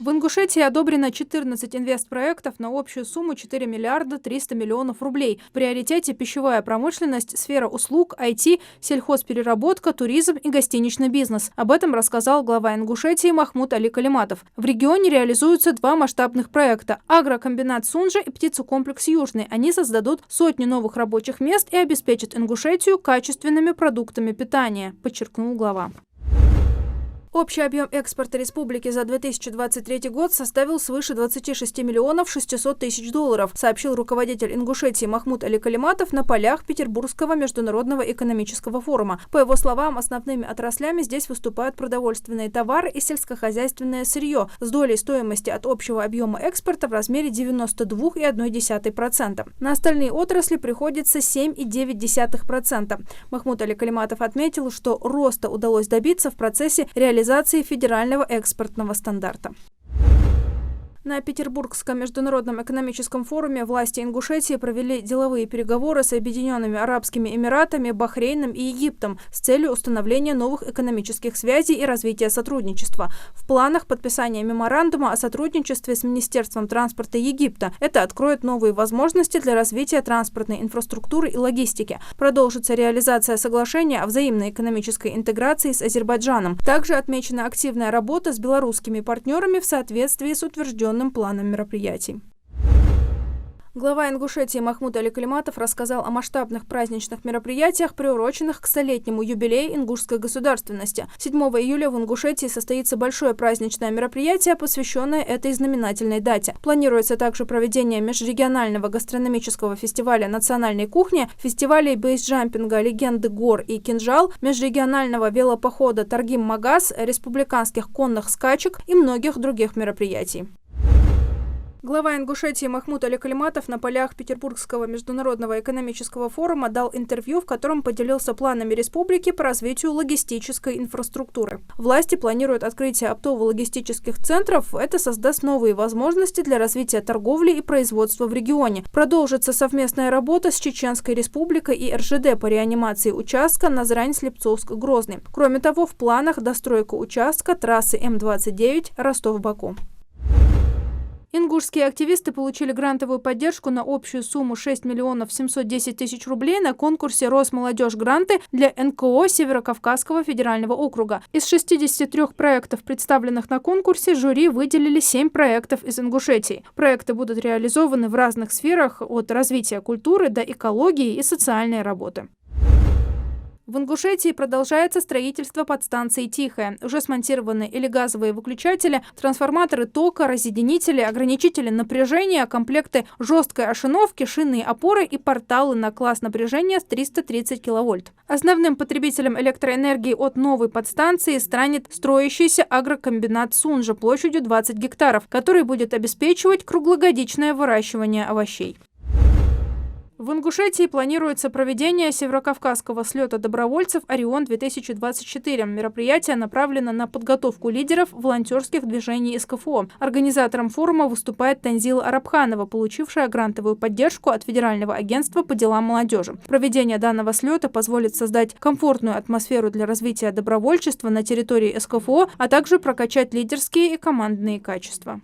В Ингушетии одобрено 14 инвестпроектов на общую сумму 4 миллиарда 300 миллионов рублей. В приоритете пищевая промышленность, сфера услуг, IT, сельхозпереработка, туризм и гостиничный бизнес. Об этом рассказал глава Ингушетии Махмуд Али Калиматов. В регионе реализуются два масштабных проекта – агрокомбинат Сунжа и птицекомплекс Южный. Они создадут сотни новых рабочих мест и обеспечат Ингушетию качественными продуктами питания, подчеркнул глава. Общий объем экспорта республики за 2023 год составил свыше 26 миллионов 600 тысяч долларов, сообщил руководитель Ингушетии Махмуд Али Калиматов на полях Петербургского международного экономического форума. По его словам, основными отраслями здесь выступают продовольственные товары и сельскохозяйственное сырье с долей стоимости от общего объема экспорта в размере 92,1%. На остальные отрасли приходится 7,9%. Махмуд Али Калиматов отметил, что роста удалось добиться в процессе реализации федерального экспортного стандарта. На Петербургском международном экономическом форуме власти Ингушетии провели деловые переговоры с Объединенными Арабскими Эмиратами, Бахрейном и Египтом с целью установления новых экономических связей и развития сотрудничества. В планах подписания меморандума о сотрудничестве с Министерством транспорта Египта. Это откроет новые возможности для развития транспортной инфраструктуры и логистики. Продолжится реализация соглашения о взаимной экономической интеграции с Азербайджаном. Также отмечена активная работа с белорусскими партнерами в соответствии с утвержденным планом мероприятий. Глава Ингушетии Махмуд Али Калиматов рассказал о масштабных праздничных мероприятиях, приуроченных к столетнему юбилею ингушской государственности. 7 июля в Ингушетии состоится большое праздничное мероприятие, посвященное этой знаменательной дате. Планируется также проведение межрегионального гастрономического фестиваля национальной кухни, фестивалей бейсджампинга «Легенды гор» и «Кинжал», межрегионального велопохода «Таргим-Магаз», республиканских конных скачек и многих других мероприятий. Глава Ингушетии Махмуд Али Калиматов на полях Петербургского международного экономического форума дал интервью, в котором поделился планами республики по развитию логистической инфраструктуры. Власти планируют открытие оптово-логистических центров. Это создаст новые возможности для развития торговли и производства в регионе. Продолжится совместная работа с Чеченской республикой и РЖД по реанимации участка Назрань-Слепцовск-Грозный. Кроме того, в планах достройка участка трассы М-29 Ростов-Баку. Ингушские активисты получили грантовую поддержку на общую сумму 6 миллионов 710 тысяч рублей на конкурсе «Росмолодежь гранты» для НКО Северокавказского федерального округа. Из 63 проектов, представленных на конкурсе, жюри выделили 7 проектов из Ингушетии. Проекты будут реализованы в разных сферах от развития культуры до экологии и социальной работы. В Ингушетии продолжается строительство подстанции «Тихая». Уже смонтированы или газовые выключатели, трансформаторы тока, разъединители, ограничители напряжения, комплекты жесткой ошиновки, шинные опоры и порталы на класс напряжения с 330 киловольт. Основным потребителем электроэнергии от новой подстанции станет строящийся агрокомбинат Сунжа площадью 20 гектаров, который будет обеспечивать круглогодичное выращивание овощей. В Ингушетии планируется проведение Северокавказского слета добровольцев «Орион-2024». Мероприятие направлено на подготовку лидеров волонтерских движений СКФО. Организатором форума выступает Танзила Арабханова, получившая грантовую поддержку от Федерального агентства по делам молодежи. Проведение данного слета позволит создать комфортную атмосферу для развития добровольчества на территории СКФО, а также прокачать лидерские и командные качества.